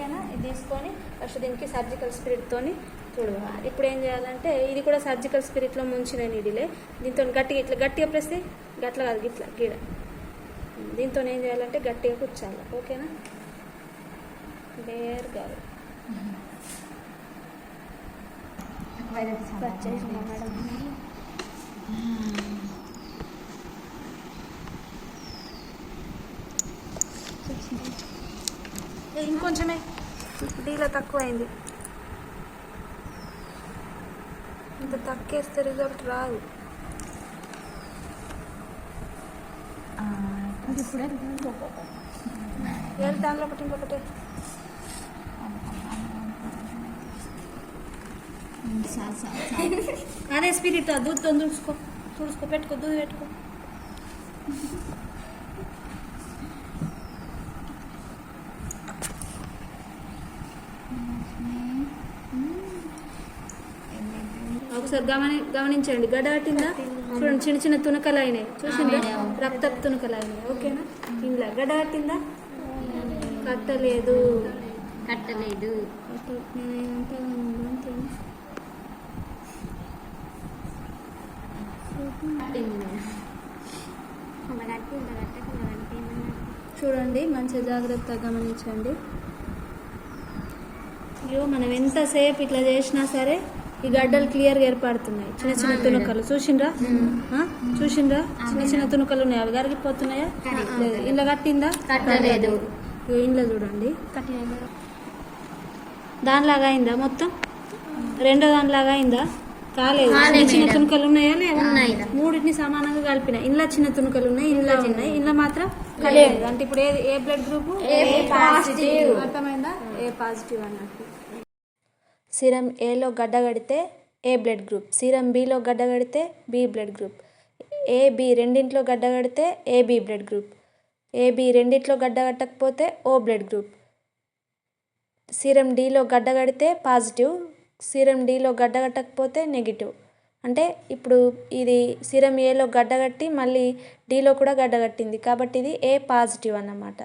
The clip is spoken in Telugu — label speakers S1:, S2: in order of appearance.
S1: ఓకేనా. ఇది తీసుకొని ఫస్ట్ దీనికి సర్జికల్ స్పిరిట్తోని చూడవాలి. ఇప్పుడు ఏం చేయాలంటే ఇది కూడా సర్జికల్ స్పిరిట్లో ముంచిన నీడిలే. దీంతో గట్టిగా ఇట్లా గట్టిగా ప్రెస్తే గట్ల కాదు గిట్లా గీడ. దీంతో ఏం చేయాలంటే గట్టిగా కూర్చాలి. ఓకేనా, బేర్ కాదు ఇంకొంచెమే డీలో తక్కువ అయింది. ఇంత తక్కువేస్తే రిజల్ట్ రాదు. దానిలో ఒకటి ఇంకొకటి అదే స్పిరిట్ దూద్తో తుడుచుకో తుడుచుకో పెట్టుకో దూది పెట్టుకో. ఒకసారి గమనించండి. గడ్డ కట్టిందా చూడండి, చిన్న చిన్న తునకలు అయినాయి చూసిందా, రక్తపు తునకలు అయినాయి. ఓకేనా, ఇంట్లో గడ్డ కట్టిందా, కట్టలేదు
S2: కట్టలేదు.
S1: చూడండి మంచిగా జాగ్రత్తగా గమనించండి. అయ్యో మనం ఎంతసేపు ఇట్లా చేసినా సరే ఈ గడ్డలు క్లియర్గా ఏర్పడుతున్నాయి. చిన్న చిన్న తునకలు చూసిండ్రా, చూసిండ్రా చిన్న చిన్న తునకలు ఉన్నాయి. అవి కరిగిపోతున్నాయా లేదు. ఇంట్లో కట్టిందా,
S2: కట్టలేదు.
S1: ఇంట్లో చూడండి దానిలాగా అయిందా, మొత్తం రెండో దానిలాగా అయిందా, కాలేదు. చిన్న తునకలు ఉన్నాయా లేవా, మూడింటిని సమానంగా కలిపిన. ఇంట్లో చిన్న తునకలు ఉన్నాయి, ఇంట్లో ఉన్నాయి, ఇంట్లో మాత్రం కలియదు. అంటే ఇప్పుడు ఏ బ్లడ్ గ్రూప్, అర్థమైందా, ఏ పాజిటివ్ అన్నట్టు. సీరం ఏలో గడ్డగడితే ఏ బ్లడ్ గ్రూప్, సీరం బిలో గడ్డగడితే బి బ్లడ్ గ్రూప్, ఏబి రెండింటిలో గడ్డగడితే ఏబి బ్లడ్ గ్రూప్, ఏబి రెండింటిలో గడ్డగట్టకపోతే ఓ బ్లడ్ గ్రూప్, సీరం డిలో గడ్డగడితే పాజిటివ్, సీరం డిలో గడ్డగట్టకపోతే నెగిటివ్. అంటే ఇప్పుడు ఇది సీరం ఏలో గడ్డగట్టి మళ్ళీ డిలో కూడా గడ్డగట్టింది కాబట్టి ఇది ఏ పాజిటివ్ అన్నమాట.